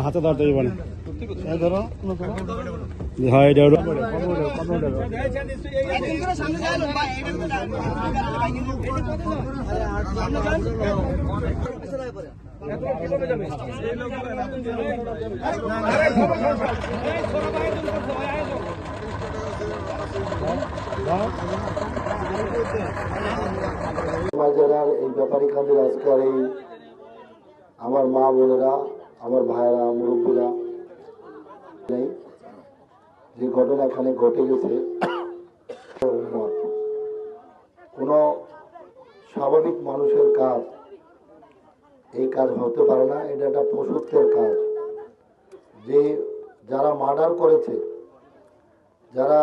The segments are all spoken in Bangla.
হাতে ধরতে মানে ধরো হয় জেলার এই ব্যাপারী কান্দির আজকের এই আমার মা বোনেরা, আমার ভাইয়েরা, মুরব্বীরা, যে ঘটনা এখানে ঘটে গেছে, কোন স্বাভাবিক মানুষের কাজ এই কাজ হতে পারে না। এটা একটা পশুত্বের কাজ। যে যারা মার্ডার করেছে, যারা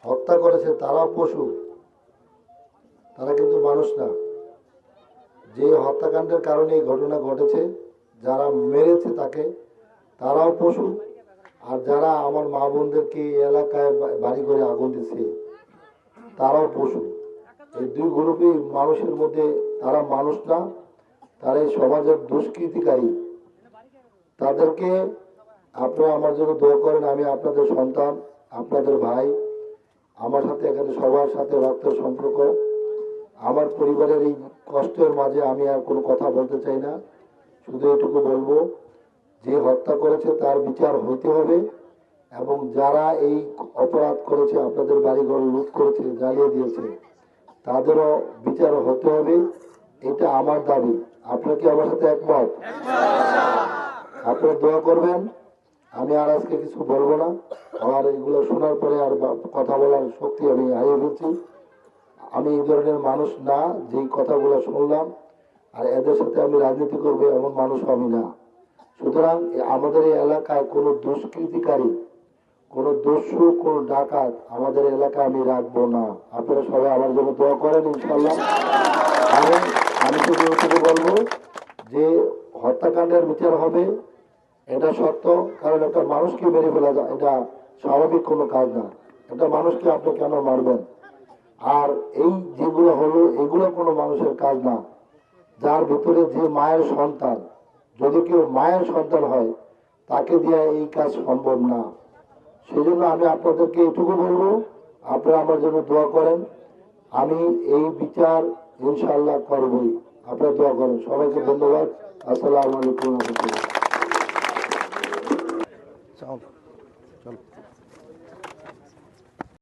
হত্যা করেছে, তারা পশু, তারা কিন্তু মানুষ না। যে হত্যাকাণ্ডের কারণে এই ঘটনা ঘটেছে, যারা মেরেছে তাকে, তারাও পশু। আর যারা আমার মা বোনদেরকে এলাকায় বাড়ি করে আগুন দিচ্ছে, তারাও পশু। এই দুই গ্রুপই মানুষের মধ্যে, তারা মানুষ না, তারা এই সমাজের দুষ্কৃতিকারী। তাদেরকে আপনারা আমার জন্য দোয়া করেন। আমি আপনাদের সন্তান, আপনাদের ভাই, আমার সাথে এখানে সবার সাথে রক্তের সম্পর্ক। আমার পরিবারের এই কষ্টের মাঝে আমি আর কোনো কথা বলতে চাই না। শুধু এটুকু বলবো, যে হত্যা করেছে তার বিচার হইতে হবে, এবং যারা এই অপরাধ করেছে, আপনাদের বাড়িঘর লুট করেছে, জ্বালিয়ে দিয়েছে, তাদেরও বিচার হতে হবে। এটা আমার দাবি। আপনারা কি আমার সাথে একমত? আপনারা দোয়া করবেন। আমি আর আজকে কিছু বলবো না। আমার এগুলো শোনার পরে আর কথা বলার শক্তি আমি হারিয়ে ফেলছি। আমি এই ধরনের মানুষ না, যেই কথাগুলো শুনলাম। আর এদের সাথে আমি রাজনীতি করবো এমন মানুষ আমি না। সুতরাং আমাদের এই এলাকায় কোনো দুষ্কৃতিকারী, কোনো দস্যু, কোনো ডাকাত আমাদের এলাকায় আমি রাখবো না। আপনারা সবাই আমার জন্য দোয়া করেন, ইনশাল্লাহ। আমি শুধু এটুকু বলবো যে হত্যাকাণ্ডের বিচার হবে, এটা সত্য। কারণ একটা মানুষকে মেরে ফেলা যায়, এটা স্বাভাবিক কোনো কাজ না। একটা মানুষকে আপনি কেন মারবেন? আর এই যেগুলো হলো, এগুলো কোনো মানুষের কাজ না। যার ভিতরে যে মায়ের সন্তান, যদি কেউ মায়ের সন্তান হয়, তাকে দিয়ে এই কাজ সম্ভব না। সেজন্য আমি আপনাদেরকে এটুকু বলবো, আপনারা আমার জন্য দোয়া করেন। আমি এই বিচার ইনশাআল্লাহ করবই। আপনারা দোয়া করেন। সবাইকে ধন্যবাদ। আসসালামু আলাইকুম। চল।